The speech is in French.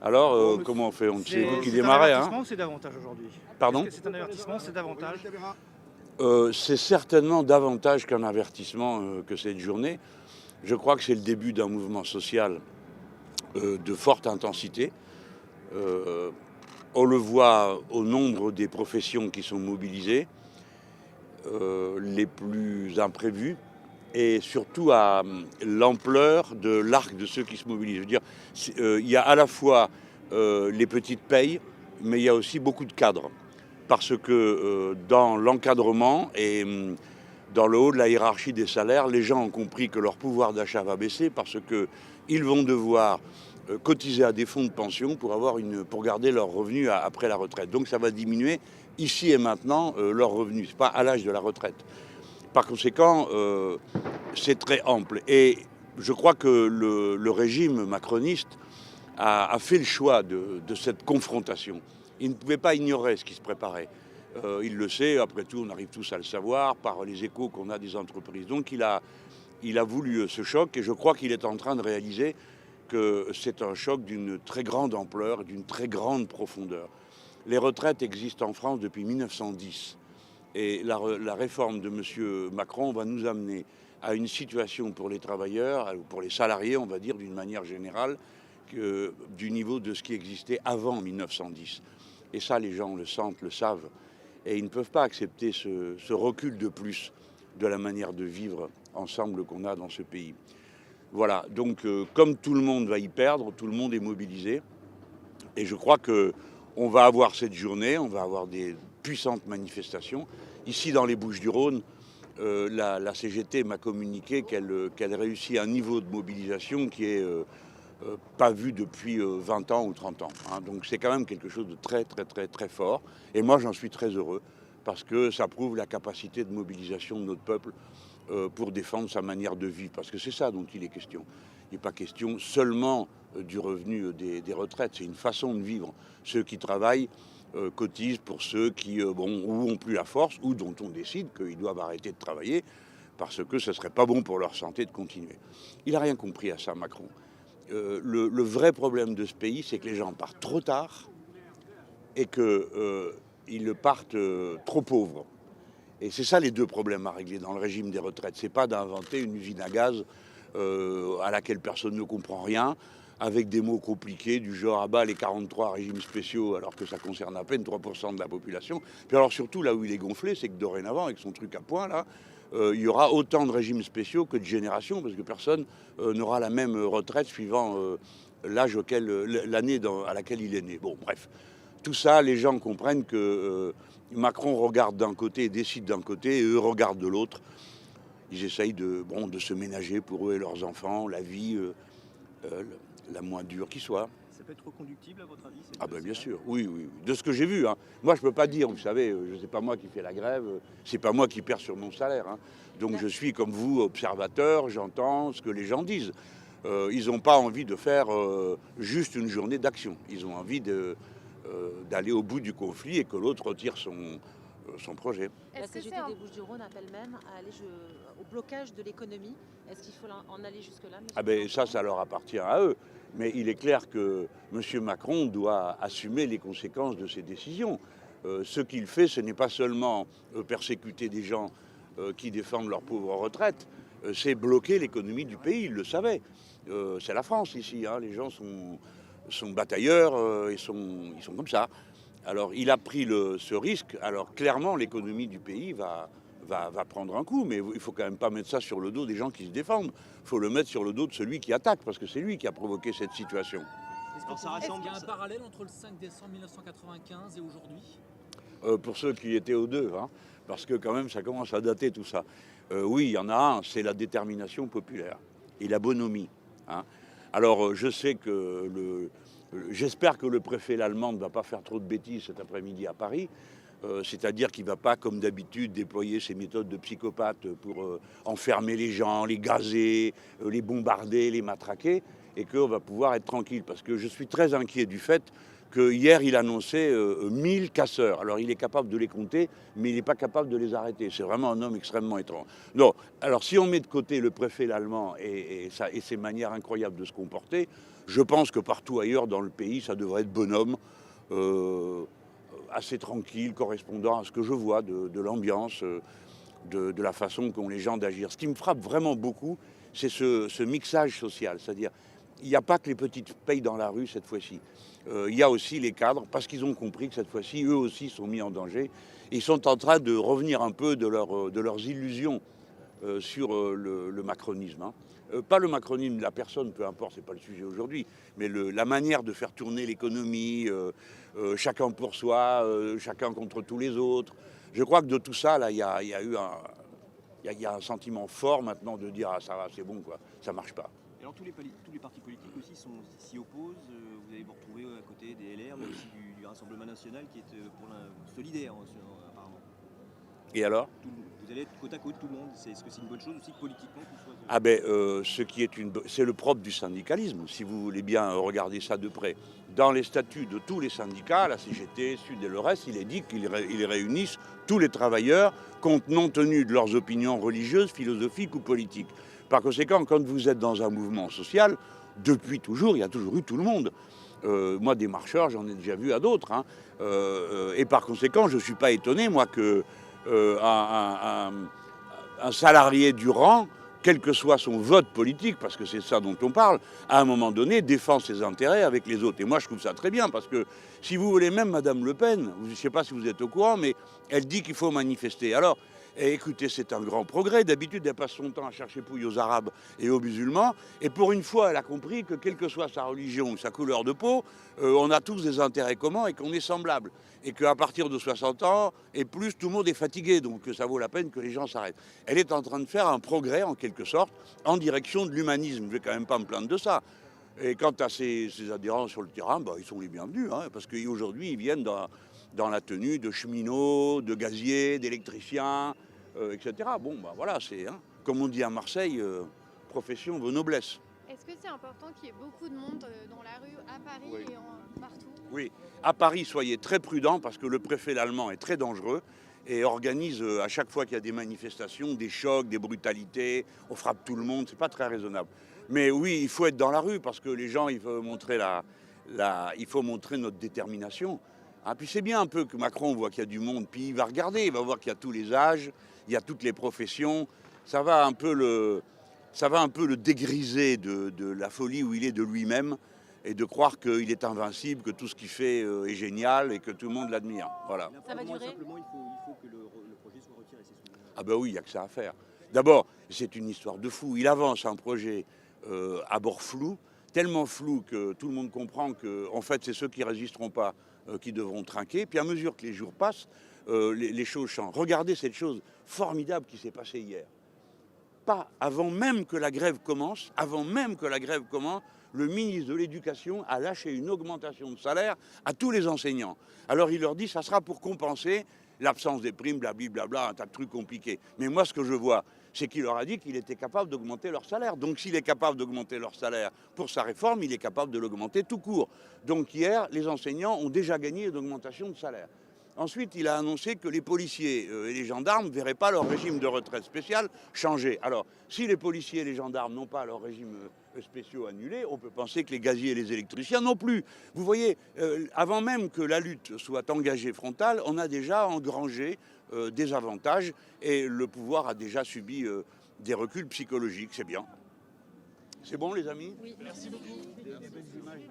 Alors, Bon, mais comment on fait? C'est vous qui c'est un démarrez, hein? avertissement ou c'est davantage aujourd'hui? Pardon? Est-ce que c'est un avertissement, c'est davantage? C'est certainement davantage qu'un avertissement que cette journée. Je crois que c'est le début d'un mouvement social de forte intensité. Euh, on le voit au nombre des professions qui sont mobilisées, les plus imprévues, et surtout à l'ampleur de l'arc de ceux qui se mobilisent. Je veux dire, il y a à la fois les petites payes, mais il y a aussi beaucoup de cadres. Parce que dans l'encadrement et dans le haut de la hiérarchie des salaires, les gens ont compris que leur pouvoir d'achat va baisser parce qu'ils vont devoir cotiser à des fonds de pension pour garder leurs revenus après la retraite. Donc ça va diminuer ici et maintenant leurs revenus, ce n'est pas à l'âge de la retraite. Par conséquent, c'est très ample. Et je crois que le régime macroniste a fait le choix de cette confrontation. Il ne pouvait pas ignorer ce qui se préparait. Il le sait, après tout, on arrive tous à le savoir par les échos qu'on a des entreprises. Donc il a voulu ce choc et je crois qu'il est en train de réaliser que c'est un choc d'une très grande ampleur, d'une très grande profondeur. Les retraites existent en France depuis 1910 et la réforme de M. Macron va nous amener à une situation pour les travailleurs, pour les salariés, on va dire d'une manière générale, du niveau de ce qui existait avant 1910. Et ça, les gens le sentent, le savent. Et ils ne peuvent pas accepter ce recul de plus de la manière de vivre ensemble qu'on a dans ce pays. Voilà, donc comme tout le monde va y perdre, tout le monde est mobilisé. Et je crois qu'on va avoir cette journée, on va avoir des puissantes manifestations. Ici, dans les Bouches-du-Rhône, la CGT m'a communiqué qu'elle réussit un niveau de mobilisation qui est pas vu depuis 20 ans ou 30 ans. Hein. Donc c'est quand même quelque chose de très, très, très, très fort. Et moi, j'en suis très heureux parce que ça prouve la capacité de mobilisation de notre peuple pour défendre sa manière de vivre. Parce que c'est ça dont il est question. Il n'est pas question seulement du revenu des retraites. C'est une façon de vivre. Ceux qui travaillent cotisent pour ceux qui ou ont plus la force ou dont on décide qu'ils doivent arrêter de travailler parce que ce ne serait pas bon pour leur santé de continuer. Il n'a rien compris à ça, Macron. Le vrai problème de ce pays, c'est que les gens partent trop tard et qu'ils partent trop pauvres. Et c'est ça les deux problèmes à régler dans le régime des retraites. C'est pas d'inventer une usine à gaz à laquelle personne ne comprend rien, avec des mots compliqués du genre ah bah les 43 régimes spéciaux alors que ça concerne à peine 3% de la population. Puis alors surtout là où il est gonflé, c'est que dorénavant avec son truc à point là, il y aura autant de régimes spéciaux que de générations parce que personne n'aura la même retraite suivant l'âge l'année à laquelle il est né. Bon bref, tout ça les gens comprennent que Macron regarde d'un côté et décide d'un côté et eux regardent de l'autre. Ils essayent de se ménager pour eux et leurs enfants, la vie la moins dure qui soit. Ça peut être reconductible à votre avis? Ah ben bien sûr, oui, oui, oui. De ce que j'ai vu. Hein. Moi, je ne peux pas dire, vous savez, c'est pas moi qui fais la grève, c'est pas moi qui perds sur mon salaire. Hein. Donc je suis comme vous, observateur, j'entends ce que les gens disent. Ils n'ont pas envie de faire juste une journée d'action. Ils ont envie d'aller au bout du conflit et que l'autre retire son projet. La CGT des Bouches-du-Rhône appelle même à aller au blocage de l'économie. Est-ce qu'il faut en aller jusque-là? Ah ben ça leur appartient à eux. Mais il est clair que M. Macron doit assumer les conséquences de ses décisions. Ce qu'il fait, ce n'est pas seulement persécuter des gens qui défendent leur pauvre retraite, c'est bloquer l'économie du pays, il le savait. C'est la France ici, hein. Les gens sont batailleurs, ils sont comme ça. Alors il a pris ce risque, alors clairement l'économie du pays va prendre un coup, mais il faut quand même pas mettre ça sur le dos des gens qui se défendent. Il faut le mettre sur le dos de celui qui attaque, parce que c'est lui qui a provoqué cette situation. Alors, ça rassemble... Il y a un parallèle entre le 5 décembre 1995 et aujourd'hui? Pour ceux qui étaient aux deux, hein, parce que quand même ça commence à dater tout ça. Oui, il y en a un, c'est la détermination populaire et la bonhomie. Hein. Alors je sais que j'espère que le préfet l'Allemand ne va pas faire trop de bêtises cet après-midi à Paris. C'est-à-dire qu'il ne va pas, comme d'habitude, déployer ses méthodes de psychopathe pour enfermer les gens, les gazer, les bombarder, les matraquer. et qu'on va pouvoir être tranquille. Parce que je suis très inquiet du fait que hier il annonçait 1000 casseurs. Alors il est capable de les compter, mais il n'est pas capable de les arrêter. C'est vraiment un homme extrêmement étrange. Non, alors si on met de côté le préfet l'allemand et ses manières incroyables de se comporter, je pense que partout ailleurs dans le pays, ça devrait être bonhomme, assez tranquille, correspondant à ce que je vois de l'ambiance, de la façon qu'ont les gens d'agir. Ce qui me frappe vraiment beaucoup, c'est ce mixage social. C'est-à-dire, il n'y a pas que les petites payes dans la rue cette fois-ci. Il y a aussi les cadres, parce qu'ils ont compris que cette fois-ci, eux aussi sont mis en danger. Ils sont en train de revenir un peu de leurs illusions sur le macronisme. Hein. Pas le macronisme de la personne, peu importe, c'est pas le sujet aujourd'hui, mais la manière de faire tourner l'économie, chacun pour soi, chacun contre tous les autres. Je crois que de tout ça, là, il y a un sentiment fort maintenant de dire ah ça va, c'est bon quoi, ça marche pas. Et alors tous les partis politiques aussi s'y opposent. Vous allez vous retrouver à côté des LR, mais aussi du Rassemblement national qui est solidaire apparemment. Et alors ? Vous allez être côte à côte tout le monde. Est-ce que c'est une bonne chose aussi politiquement qu'il soit... Ah ben, c'est le propre du syndicalisme, si vous voulez bien regarder ça de près. Dans les statuts de tous les syndicats, la CGT, Sud et le reste, il est dit qu'ils réunissent tous les travailleurs compte non tenu de leurs opinions religieuses, philosophiques ou politiques. Par conséquent, quand vous êtes dans un mouvement social, depuis toujours, il y a toujours eu tout le monde. Moi, des marcheurs, j'en ai déjà vu à d'autres. Hein. Et par conséquent, je ne suis pas étonné, moi, que un salarié du rang, quel que soit son vote politique, parce que c'est ça dont on parle, à un moment donné, défend ses intérêts avec les autres. Et moi, je trouve ça très bien, parce que si vous voulez, même Madame Le Pen, je ne sais pas si vous êtes au courant, mais elle dit qu'il faut manifester. Alors, écoutez, c'est un grand progrès. D'habitude, elle passe son temps à chercher pouille aux Arabes et aux musulmans. Et pour une fois, elle a compris que, quelle que soit sa religion ou sa couleur de peau, on a tous des intérêts communs et qu'on est semblables. Et qu'à partir de 60 ans et plus, tout le monde est fatigué. Donc ça vaut la peine que les gens s'arrêtent. Elle est en train de faire un progrès, en quelque sorte, en direction de l'humanisme. Je ne vais quand même pas me plaindre de ça. Et quant à ses adhérents sur le terrain, bah, ils sont les bienvenus. Hein, parce qu'aujourd'hui, ils viennent dans la tenue de cheminots, de gaziers, d'électriciens, etc. Bon, ben voilà, c'est, hein, comme on dit à Marseille, profession de noblesse. Est-ce que c'est important qu'il y ait beaucoup de monde dans la rue à Paris Oui. et partout ? Oui, à Paris, soyez très prudents parce que le préfet allemand est très dangereux et organise à chaque fois qu'il y a des manifestations, des chocs, des brutalités, on frappe tout le monde, c'est pas très raisonnable. Mais oui, il faut être dans la rue parce que les gens, il faut montrer il faut montrer notre détermination. Ah, puis c'est bien un peu que Macron voit qu'il y a du monde, puis il va regarder, il va voir qu'il y a tous les âges, il y a toutes les professions. Ça va un peu le dégriser de la folie où il est de lui-même et de croire qu'il est invincible, que tout ce qu'il fait est génial et que tout le monde l'admire. Voilà. Ça va durer. Simplement, il faut que le projet soit retiré. Ah ben oui, il n'y a que ça à faire. D'abord, c'est une histoire de fou. Il avance un projet à bord flou, tellement flou que tout le monde comprend que, en fait, c'est ceux qui ne résisteront pas qui devront trinquer. Puis à mesure que les jours passent, les choses changent. Regardez cette chose formidable qui s'est passée hier. Pas avant même que la grève commence, le ministre de l'Éducation a lâché une augmentation de salaire à tous les enseignants. Alors il leur dit ça sera pour compenser l'absence des primes, blablabla, un tas de trucs compliqués. Mais moi ce que je vois, c'est qu'il leur a dit qu'il était capable d'augmenter leur salaire. Donc s'il est capable d'augmenter leur salaire pour sa réforme, il est capable de l'augmenter tout court. Donc hier, les enseignants ont déjà gagné une augmentation de salaire. Ensuite, il a annoncé que les policiers et les gendarmes ne verraient pas leur régime de retraite spéciale changer. Alors, si les policiers et les gendarmes n'ont pas leur régime spéciaux annulés, on peut penser que les gaziers et les électriciens non plus. Vous voyez, avant même que la lutte soit engagée frontale, on a déjà engrangé des avantages et le pouvoir a déjà subi des reculs psychologiques. C'est bien. C'est bon, les amis ? Oui, merci beaucoup. Des belles images.